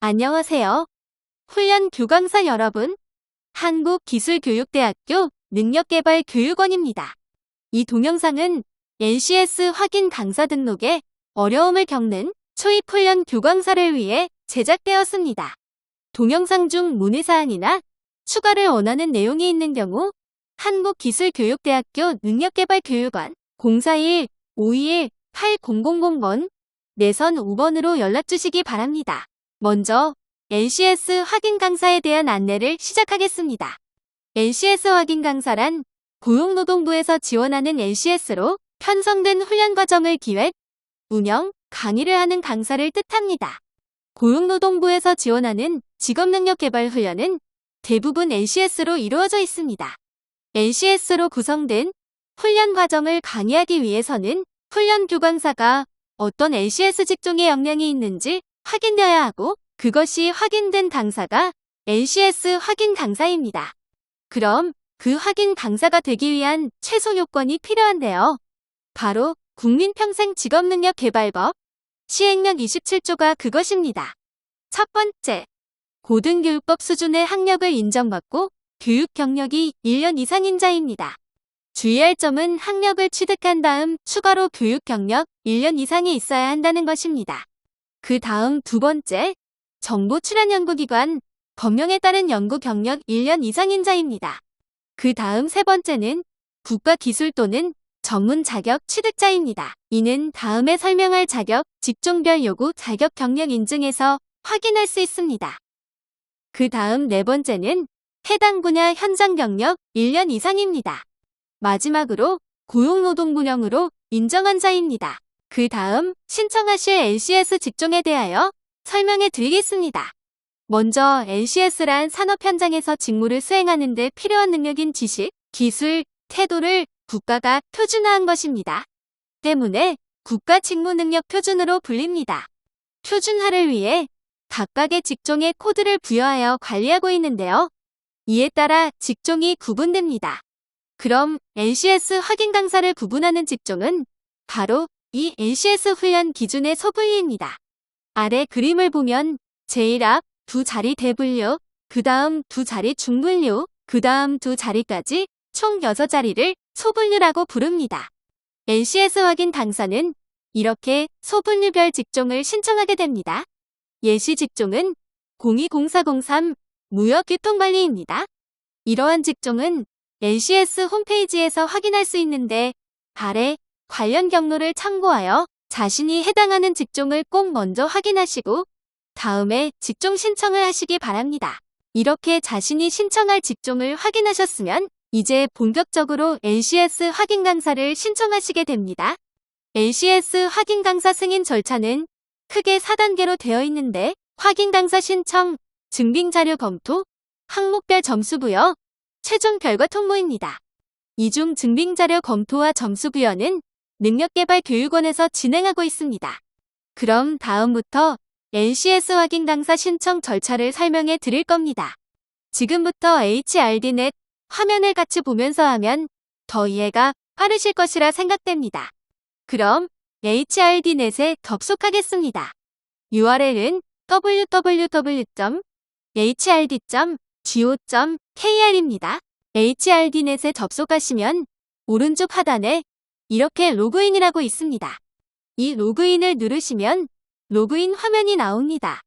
안녕하세요. 훈련 교강사 여러분. 한국기술교육대학교 능력개발교육원입니다. 이 동영상은 NCS 확인 강사 등록에 어려움을 겪는 초입훈련 교강사를 위해 제작되었습니다. 동영상 중 문의사항이나 추가를 원하는 내용이 있는 경우 한국기술교육대학교 능력개발교육원 041-521-8000번 내선 5번으로 연락주시기 바랍니다. 먼저 NCS 확인 강사에 대한 안내를 시작하겠습니다. NCS 확인 강사란 고용노동부에서 지원하는 NCS로 편성된 훈련 과정을 기획, 운영, 강의를 하는 강사를 뜻합니다. 고용노동부에서 지원하는 직업능력개발 훈련은 대부분 NCS로 이루어져 있습니다. NCS로 구성된 훈련 과정을 강의하기 위해서는 훈련 교강사가 어떤 NCS 직종의 역량이 있는지 확인되어야 하고 그것이 확인된 강사가 NCS 확인 강사입니다. 그럼 그 확인 강사가 되기 위한 최소 요건이 필요한데요. 바로 국민평생직업능력개발법 시행령 27조가 그것입니다. 첫 번째, 고등교육법 수준의 학력을 인정받고 교육 경력이 1년 이상인 자입니다. 주의할 점은 학력을 취득한 다음 추가로 교육 경력 1년 이상이 있어야 한다는 것입니다. 그 다음 두 번째, 정보 출연 연구기관 법령에 따른 연구 경력 1년 이상인 자입니다. 그 다음 세 번째는 국가기술 또는 전문 자격 취득자입니다. 이는 다음에 설명할 자격, 직종별 요구 자격 경력 인증에서 확인할 수 있습니다. 그 다음 네 번째는 해당 분야 현장 경력 1년 이상입니다. 마지막으로 고용노동부령으로 인정한 자입니다. 그 다음 신청하실 NCS 직종에 대하여 설명해 드리겠습니다. 먼저 NCS란 산업 현장에서 직무를 수행하는 데 필요한 능력인 지식, 기술, 태도를 국가가 표준화한 것입니다. 때문에 국가직무능력 표준으로 불립니다. 표준화를 위해 각각의 직종에 코드를 부여하여 관리하고 있는데요. 이에 따라 직종이 구분됩니다. 그럼 NCS 확인 강사를 구분하는 직종은 바로 이 NCS 훈련 기준의 소분류입니다. 아래 그림을 보면 제일 앞 두 자리 대분류, 그 다음 두 자리 중분류, 그 다음 두 자리까지 총 6자리를 소분류라고 부릅니다. NCS 확인 강사는 이렇게 소분류별 직종을 신청하게 됩니다. 예시 직종은 020403 무역교통관리입니다. 이러한 직종은 NCS 홈페이지에서 확인할 수 있는데 아래 관련 경로를 참고하여 자신이 해당하는 직종을 꼭 먼저 확인하시고 다음에 직종 신청을 하시기 바랍니다. 이렇게 자신이 신청할 직종을 확인하셨으면 이제 본격적으로 NCS 확인 강사를 신청하시게 됩니다. NCS 확인 강사 승인 절차는 크게 4단계로 되어 있는데 확인 강사 신청, 증빙자료 검토, 항목별 점수 부여, 최종 결과 통보입니다. 이 중 증빙자료 검토와 점수 부여는 능력개발교육원에서 진행하고 있습니다. 그럼 다음부터 NCS 확인 강사 신청 절차를 설명해 드릴 겁니다. 지금부터 HRDnet 화면을 같이 보면서 하면 더 이해가 빠르실 것이라 생각됩니다. 그럼 HRDnet에 접속하겠습니다. URL은 www.hrd.go.kr입니다. HRDnet에 접속하시면 오른쪽 하단에 이렇게 로그인이라고 있습니다. 이 로그인을 누르시면 로그인 화면이 나옵니다.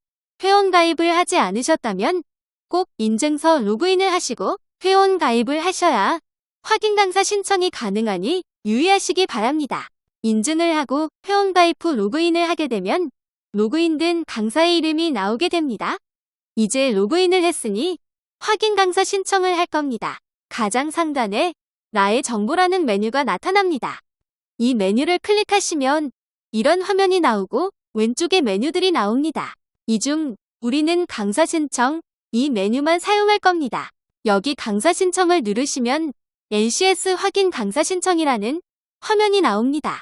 회원 가입을 하지 않으셨다면 꼭 인증서 로그인을 하시고 회원 가입을 하셔야 확인 강사 신청이 가능하니 유의하시기 바랍니다. 인증을 하고 회원 가입 후 로그인을 하게 되면 로그인된 강사의 이름이 나오게 됩니다. 이제 로그인을 했으니 확인 강사 신청을 할 겁니다. 가장 상단에 나의 정보라는 메뉴가 나타납니다. 이 메뉴를 클릭하시면 이런 화면이 나오고 왼쪽에 메뉴들이 나옵니다. 이 중 우리는 강사 신청 이 메뉴만 사용할 겁니다. 여기 강사 신청을 누르시면 NCS 확인 강사 신청이라는 화면이 나옵니다.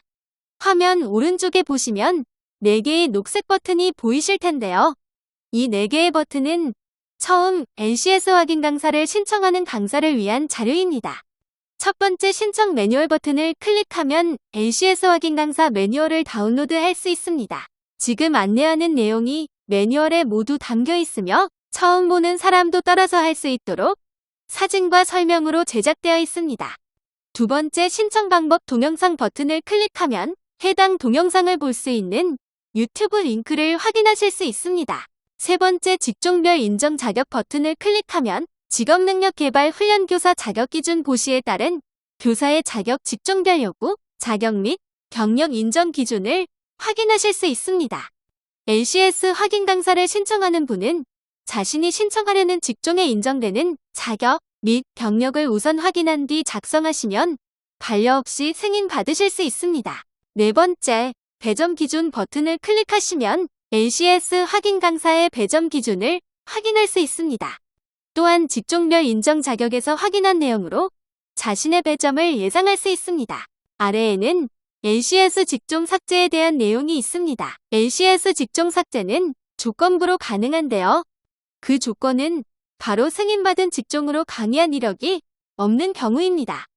화면 오른쪽에 보시면 4개의 녹색 버튼이 보이실 텐데요. 이 4개의 버튼은 처음 NCS 확인 강사를 신청하는 강사를 위한 자료입니다. 첫 번째 신청 매뉴얼 버튼을 클릭하면 NCS 확인 강사 매뉴얼을 다운로드할 수 있습니다. 지금 안내하는 내용이 매뉴얼에 모두 담겨 있으며 처음 보는 사람도 따라서 할 수 있도록 사진과 설명으로 제작되어 있습니다. 두 번째 신청 방법 동영상 버튼을 클릭하면 해당 동영상을 볼 수 있는 유튜브 링크를 확인하실 수 있습니다. 세 번째 직종별 인정 자격 버튼을 클릭하면 직업능력개발 훈련교사 자격기준 고시에 따른 교사의 자격 직종별 요구, 자격 및 경력 인정 기준을 확인하실 수 있습니다. LCS 확인 강사를 신청하는 분은 자신이 신청하려는 직종에 인정되는 자격 및 경력을 우선 확인한 뒤 작성하시면 반려 없이 승인 받으실 수 있습니다. 네 번째, 배점 기준 버튼을 클릭하시면 LCS 확인 강사의 배점 기준을 확인할 수 있습니다. 또한 직종별 인정 자격에서 확인한 내용으로 자신의 배점을 예상할 수 있습니다. 아래에는 LCS 직종 삭제에 대한 내용이 있습니다. LCS 직종 삭제는 조건부로 가능한데요. 그 조건은 바로 승인받은 직종으로 강의한 이력이 없는 경우입니다.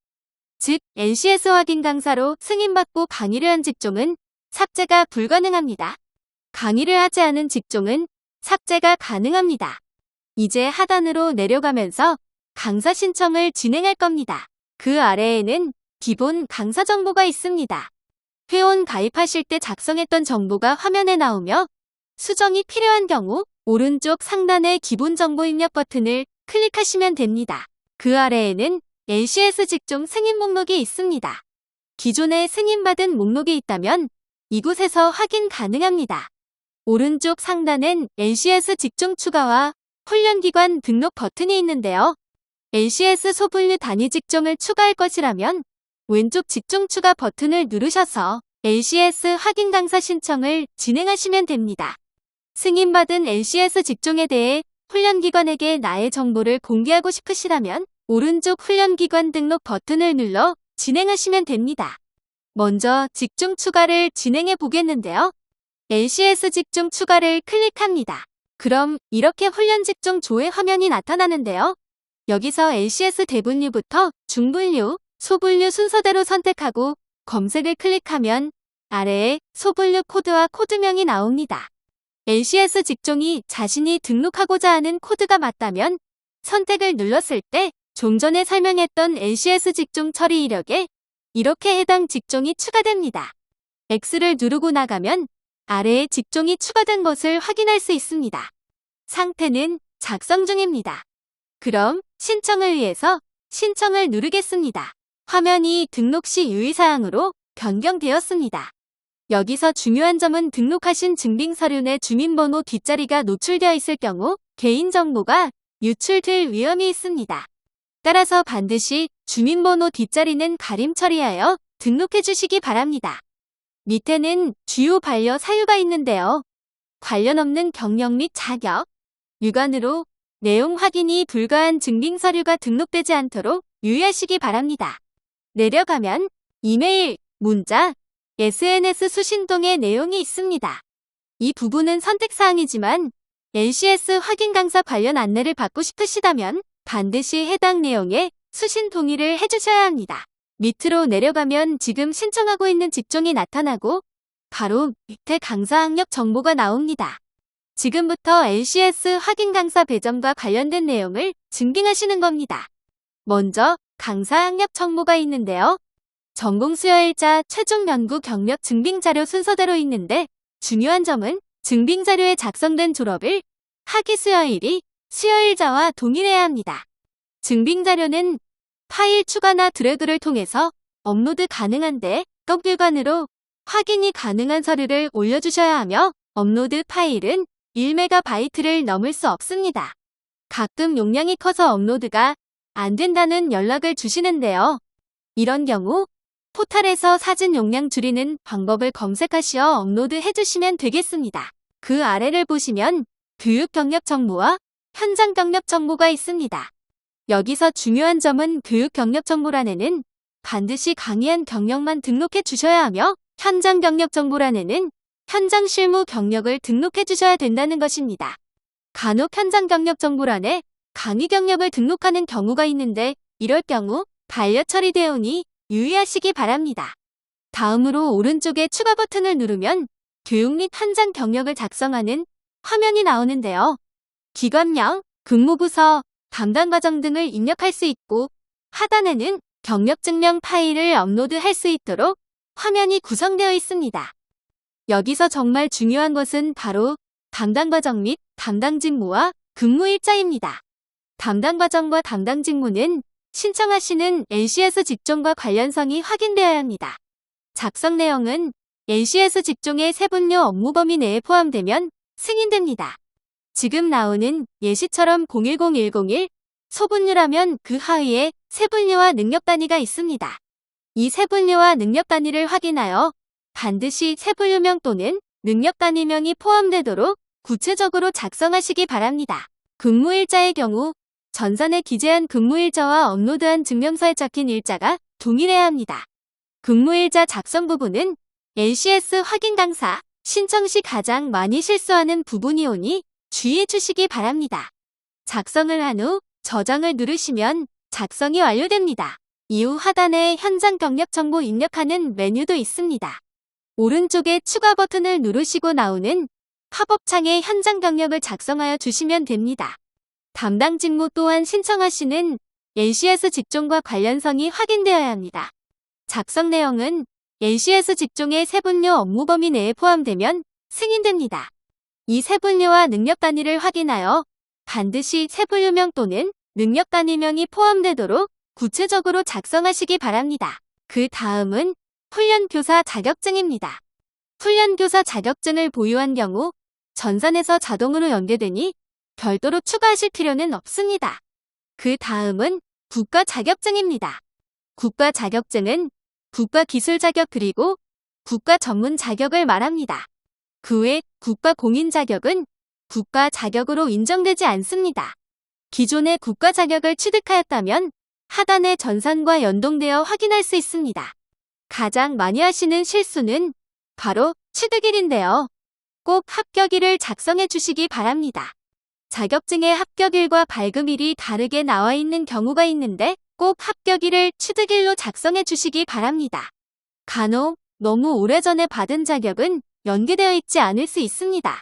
즉, LCS 확인 강사로 승인받고 강의를 한 직종은 삭제가 불가능합니다. 강의를 하지 않은 직종은 삭제가 가능합니다. 이제 하단으로 내려가면서 강사 신청을 진행할 겁니다. 그 아래에는 기본 강사 정보가 있습니다. 회원 가입하실 때 작성했던 정보가 화면에 나오며 수정이 필요한 경우 오른쪽 상단의 기본 정보 입력 버튼을 클릭하시면 됩니다. 그 아래에는 LCS 직종 승인 목록이 있습니다. 기존에 승인받은 목록이 있다면 이곳에서 확인 가능합니다. 오른쪽 상단엔 LCS 직종 추가와 훈련기관 등록 버튼이 있는데요. LCS 소분류 단위 직종을 추가할 것이라면 왼쪽 직종 추가 버튼을 누르셔서 LCS 확인 강사 신청을 진행하시면 됩니다. 승인받은 LCS 직종에 대해 훈련기관에게 나의 정보를 공개하고 싶으시다면 오른쪽 훈련기관 등록 버튼을 눌러 진행하시면 됩니다. 먼저 직종 추가를 진행해 보겠는데요. LCS 직종 추가를 클릭합니다. 그럼 이렇게 훈련 직종 조회 화면이 나타나는데요. 여기서 LCS 대분류부터 중분류, 소분류 순서대로 선택하고 검색을 클릭하면 아래에 소분류 코드와 코드명이 나옵니다. LCS 직종이 자신이 등록하고자 하는 코드가 맞다면 선택을 눌렀을 때 좀 전에 설명했던 LCS 직종 처리 이력에 이렇게 해당 직종이 추가됩니다. X를 누르고 나가면 아래에 직종이 추가된 것을 확인할 수 있습니다. 상태는 작성 중입니다. 그럼 신청을 위해서 신청을 누르겠습니다. 화면이 등록 시 유의사항으로 변경되었습니다. 여기서 중요한 점은 등록하신 증빙서류 내 주민번호 뒷자리가 노출되어 있을 경우 개인정보가 유출될 위험이 있습니다. 따라서 반드시 주민번호 뒷자리는 가림 처리하여 등록해 주시기 바랍니다. 밑에는 주요 반려 사유가 있는데요. 관련 없는 경력 및 자격, 유관으로 내용 확인이 불가한 증빙서류가 등록되지 않도록 유의하시기 바랍니다. 내려가면 이메일, 문자, SNS 수신동의 내용이 있습니다. 이 부분은 선택사항이지만 LCS 확인 강사 관련 안내를 받고 싶으시다면 반드시 해당 내용에 수신 동의를 해주셔야 합니다. 밑으로 내려가면 지금 신청하고 있는 직종이 나타나고 바로 밑에 강사 학력 정보가 나옵니다. 지금부터 LCS 확인 강사 배점과 관련된 내용을 증빙하시는 겁니다. 먼저 강사 학력 정보가 있는데요. 전공 수여일자, 최종 연구 경력 증빙 자료 순서대로 있는데 중요한 점은 증빙 자료에 작성된 졸업일, 학위 수여일이 수여일자와 동일해야 합니다. 증빙 자료는 파일 추가나 드래그를 통해서 업로드 가능한데 꺽유관으로 확인이 가능한 서류를 올려주셔야 하며 업로드 파일은 1MB를 넘을 수 없습니다. 가끔 용량이 커서 업로드가 안 된다는 연락을 주시는데요. 이런 경우 포털에서 사진 용량 줄이는 방법을 검색하시어 업로드 해주시면 되겠습니다. 그 아래를 보시면 교육 경력 정보와 현장 경력 정보가 있습니다. 여기서 중요한 점은 교육 경력 정보란에는 반드시 강의한 경력만 등록해 주셔야 하며 현장 경력 정보란에는 현장 실무 경력을 등록해 주셔야 된다는 것입니다. 간혹 현장 경력 정보란에 강의 경력을 등록하는 경우가 있는데 이럴 경우 반려 처리되오니 유의하시기 바랍니다. 다음으로 오른쪽에 추가 버튼을 누르면 교육 및 현장 경력을 작성하는 화면이 나오는데요. 기관명, 근무부서, 담당 과정 등을 입력할 수 있고 하단에는 경력증명 파일을 업로드할 수 있도록 화면이 구성되어 있습니다. 여기서 정말 중요한 것은 바로 담당 과정 및 담당 직무와 근무일자입니다. 담당 과정과 담당 직무는 신청하시는 NCS 직종과 관련성이 확인되어야 합니다. 작성 내용은 NCS 직종의 세분류 업무 범위 내에 포함되면 승인됩니다. 지금 나오는 예시처럼 010101 소분류라면 그 하위에 세분류와 능력 단위가 있습니다. 이 세분류와 능력 단위를 확인하여 반드시 세분류명 또는 능력 단위명이 포함되도록 구체적으로 작성하시기 바랍니다. 근무일자의 경우 전산에 기재한 근무일자와 업로드한 증명서에 적힌 일자가 동일해야 합니다. 근무일자 작성 부분은 NCS 확인 당사 신청 시 가장 많이 실수하는 부분이오니 주의해 주시기 바랍니다. 작성을 한 후 저장을 누르시면 작성이 완료됩니다. 이후 하단에 현장 경력 정보 입력하는 메뉴도 있습니다. 오른쪽에 추가 버튼을 누르시고 나오는 팝업 창에 현장 경력을 작성하여 주시면 됩니다. 담당 직무 또한 신청하시는 NCS 직종과 관련성이 확인되어야 합니다. 작성 내용은 NCS 직종의 세분류 업무 범위 내에 포함되면 승인됩니다. 이 세분류와 능력 단위를 확인하여 반드시 세분류명 또는 능력 단위명이 포함되도록 구체적으로 작성하시기 바랍니다. 그 다음은 훈련교사 자격증입니다. 훈련교사 자격증을 보유한 경우 전산에서 자동으로 연계되니 별도로 추가하실 필요는 없습니다. 그 다음은 국가 자격증입니다. 국가 자격증은 국가 기술 자격 그리고 국가 전문 자격을 말합니다. 그 외 국가 공인 자격은 국가 자격으로 인정되지 않습니다. 기존의 국가 자격을 취득하였다면 하단의 전산과 연동되어 확인할 수 있습니다. 가장 많이 하시는 실수는 바로 취득일인데요. 꼭 합격일을 작성해 주시기 바랍니다. 자격증의 합격일과 발급일이 다르게 나와 있는 경우가 있는데 꼭 합격일을 취득일로 작성해 주시기 바랍니다. 간혹 너무 오래전에 받은 자격은 연계되어 있지 않을 수 있습니다.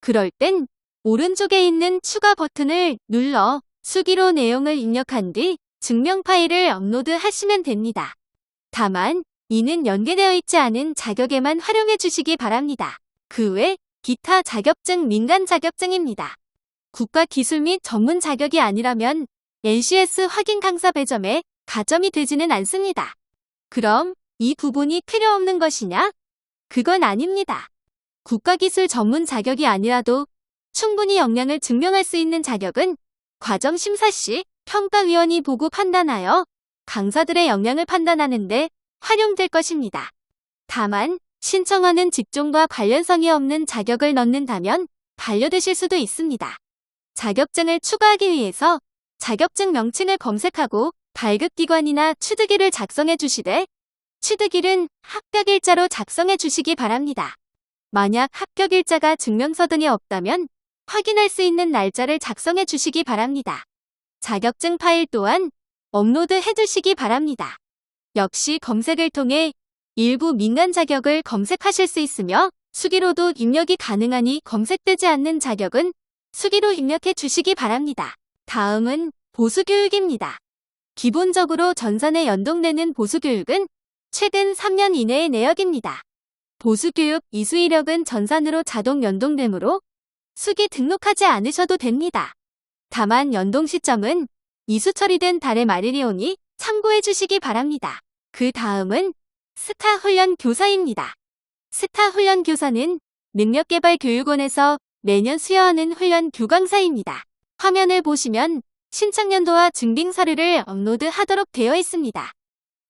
그럴 땐 오른쪽에 있는 추가 버튼을 눌러 수기로 내용을 입력한 뒤 증명 파일을 업로드하시면 됩니다. 다만 이는 연계되어 있지 않은 자격에만 활용해 주시기 바랍니다. 그 외 기타 자격증 민간 자격증입니다. 국가 기술 및 전문 자격이 아니라면 NCS 확인 강사 배점에 가점이 되지는 않습니다. 그럼 이 부분이 필요 없는 것이냐? 그건 아닙니다. 국가기술 전문 자격이 아니라도 충분히 역량을 증명할 수 있는 자격은 과정 심사 시 평가위원이 보고 판단하여 강사들의 역량을 판단하는 데 활용될 것입니다. 다만 신청하는 직종과 관련성이 없는 자격을 넣는다면 반려되실 수도 있습니다. 자격증을 추가하기 위해서 자격증 명칭을 검색하고 발급기관이나 취득일을 작성해 주시되 취득일은 합격일자로 작성해 주시기 바랍니다. 만약 합격일자가 증명서 등에 없다면 확인할 수 있는 날짜를 작성해 주시기 바랍니다. 자격증 파일 또한 업로드 해두시기 바랍니다. 역시 검색을 통해 일부 민간 자격을 검색하실 수 있으며 수기로도 입력이 가능하니 검색되지 않는 자격은 수기로 입력해 주시기 바랍니다. 다음은 보수교육입니다. 기본적으로 전산에 연동되는 보수교육은 최근 3년 이내의 내역입니다. 보수교육 이수 이력은 전산으로 자동 연동되므로 수기 등록하지 않으셔도 됩니다. 다만 연동 시점은 이수 처리된 달의 말일이 오니 참고해 주시기 바랍니다. 그 다음은 스타 훈련 교사입니다. 스타 훈련 교사는 능력개발교육원에서 매년 수여하는 훈련 교강사입니다. 화면을 보시면 신청연도와 증빙 서류를 업로드하도록 되어 있습니다.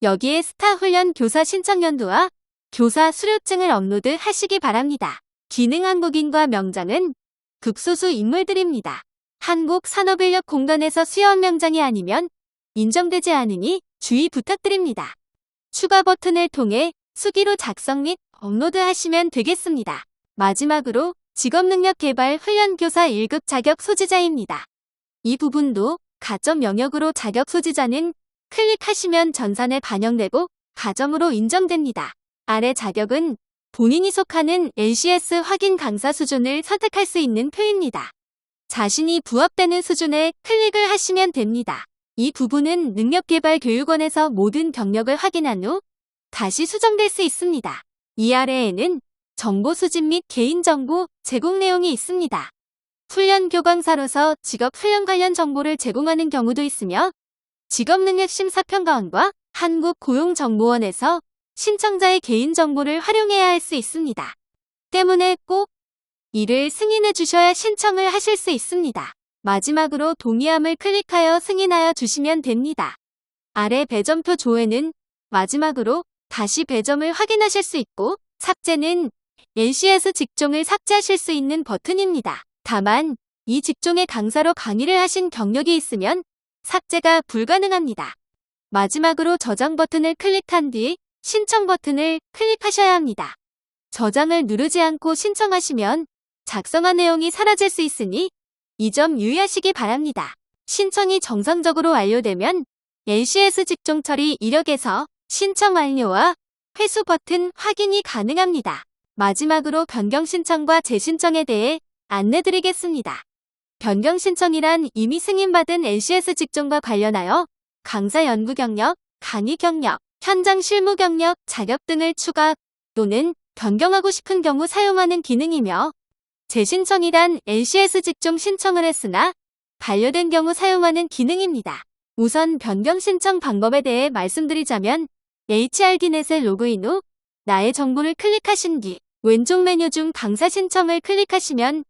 여기에 스타 훈련 교사 신청연도와 교사 수료증을 업로드하시기 바랍니다. 기능 한국인과 명장은 극소수 인물들입니다. 한국산업인력공단에서 수여한 명장이 아니면 인정되지 않으니 주의 부탁드립니다. 추가 버튼을 통해 수기로 작성 및 업로드하시면 되겠습니다. 마지막으로 직업능력개발 훈련교사 1급 자격 소지자입니다. 이 부분도 가점 영역으로 자격 소지자는 클릭하시면 전산에 반영되고 가점으로 인정됩니다. 아래 자격은 본인이 속하는 LCS 확인 강사 수준을 선택할 수 있는 표입니다. 자신이 부합되는 수준에 클릭을 하시면 됩니다. 이 부분은 능력개발교육원에서 모든 경력을 확인한 후 다시 수정될 수 있습니다. 이 아래에는 정보 수집 및 개인정보 제공 내용이 있습니다. 훈련 교강사로서 직업 훈련 관련 정보를 제공하는 경우도 있으며 직업능력심사평가원과 한국고용정보원에서 신청자의 개인정보를 활용해야 할 수 있습니다. 때문에 꼭 이를 승인해 주셔야 신청을 하실 수 있습니다. 마지막으로 동의함을 클릭하여 승인하여 주시면 됩니다. 아래 배점표 조회는 마지막으로 다시 배점을 확인하실 수 있고 삭제는 LCS 직종을 삭제하실 수 있는 버튼입니다. 다만 이 직종의 강사로 강의를 하신 경력이 있으면 삭제가 불가능합니다. 마지막으로 저장 버튼을 클릭한 뒤 신청 버튼을 클릭하셔야 합니다. 저장을 누르지 않고 신청하시면 작성한 내용이 사라질 수 있으니 이 점 유의하시기 바랍니다. 신청이 정상적으로 완료되면 LCS 직종 처리 이력에서 신청 완료와 회수 버튼 확인이 가능합니다. 마지막으로 변경 신청과 재신청에 대해 안내드리겠습니다. 변경 신청이란 이미 승인받은 LCS 직종과 관련하여 강사 연구 경력, 강의 경력, 현장 실무 경력, 자격 등을 추가 또는 변경하고 싶은 경우 사용하는 기능이며 재신청이란 LCS 직종 신청을 했으나 반려된 경우 사용하는 기능입니다. 우선 변경 신청 방법에 대해 말씀드리자면 HRD넷에 로그인 후 나의 정보를 클릭하신 뒤 왼쪽 메뉴 중 강사 신청을 클릭하시면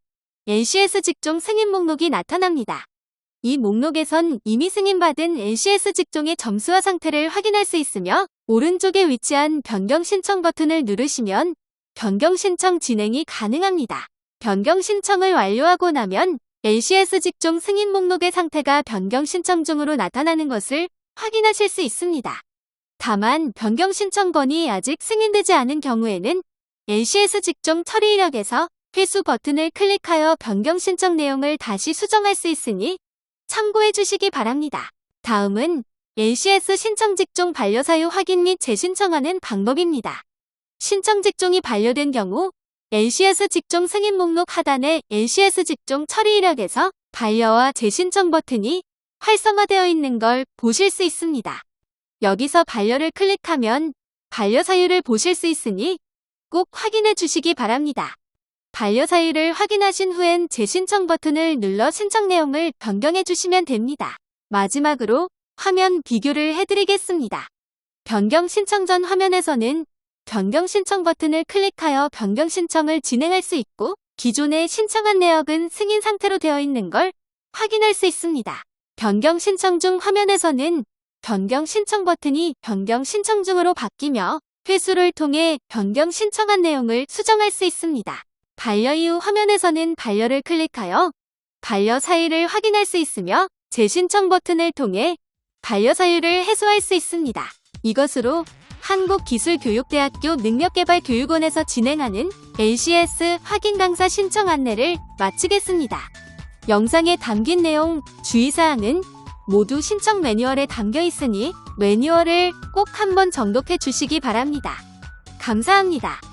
LCS 직종 승인 목록이 나타납니다. 이 목록에선 이미 승인받은 LCS 직종의 점수와 상태를 확인할 수 있으며 오른쪽에 위치한 변경 신청 버튼을 누르시면 변경 신청 진행이 가능합니다. 변경 신청을 완료하고 나면 LCS 직종 승인 목록의 상태가 변경 신청 중으로 나타나는 것을 확인하실 수 있습니다. 다만 변경 신청건이 아직 승인되지 않은 경우에는 LCS 직종 처리 이력에서 회수 버튼을 클릭하여 변경 신청 내용을 다시 수정할 수 있으니 참고해 주시기 바랍니다. 다음은 LCS 신청 직종 반려 사유 확인 및 재신청하는 방법입니다. 신청 직종이 반려된 경우 LCS 직종 승인 목록 하단의 LCS 직종 처리 이력에서 반려와 재신청 버튼이 활성화되어 있는 걸 보실 수 있습니다. 여기서 반려를 클릭하면 반려 사유를 보실 수 있으니 꼭 확인해 주시기 바랍니다. 반려 사유를 확인하신 후엔 재신청 버튼을 눌러 신청 내용을 변경해 주시면 됩니다. 마지막으로 화면 비교를 해드리겠습니다. 변경 신청 전 화면에서는 변경 신청 버튼을 클릭하여 변경 신청을 진행할 수 있고 기존에 신청한 내역은 승인 상태로 되어 있는 걸 확인할 수 있습니다. 변경 신청 중 화면에서는 변경 신청 버튼이 변경 신청 중으로 바뀌며 회수를 통해 변경 신청한 내용을 수정할 수 있습니다. 반려 이후 화면에서는 반려를 클릭하여 반려 사유를 확인할 수 있으며 재신청 버튼을 통해 반려 사유를 해소할 수 있습니다. 이것으로 한국기술교육대학교 능력개발교육원에서 진행하는 LCS 확인 강사 신청 안내를 마치겠습니다. 영상에 담긴 내용, 주의사항은 모두 신청 매뉴얼에 담겨 있으니 매뉴얼을 꼭 한번 정독해 주시기 바랍니다. 감사합니다.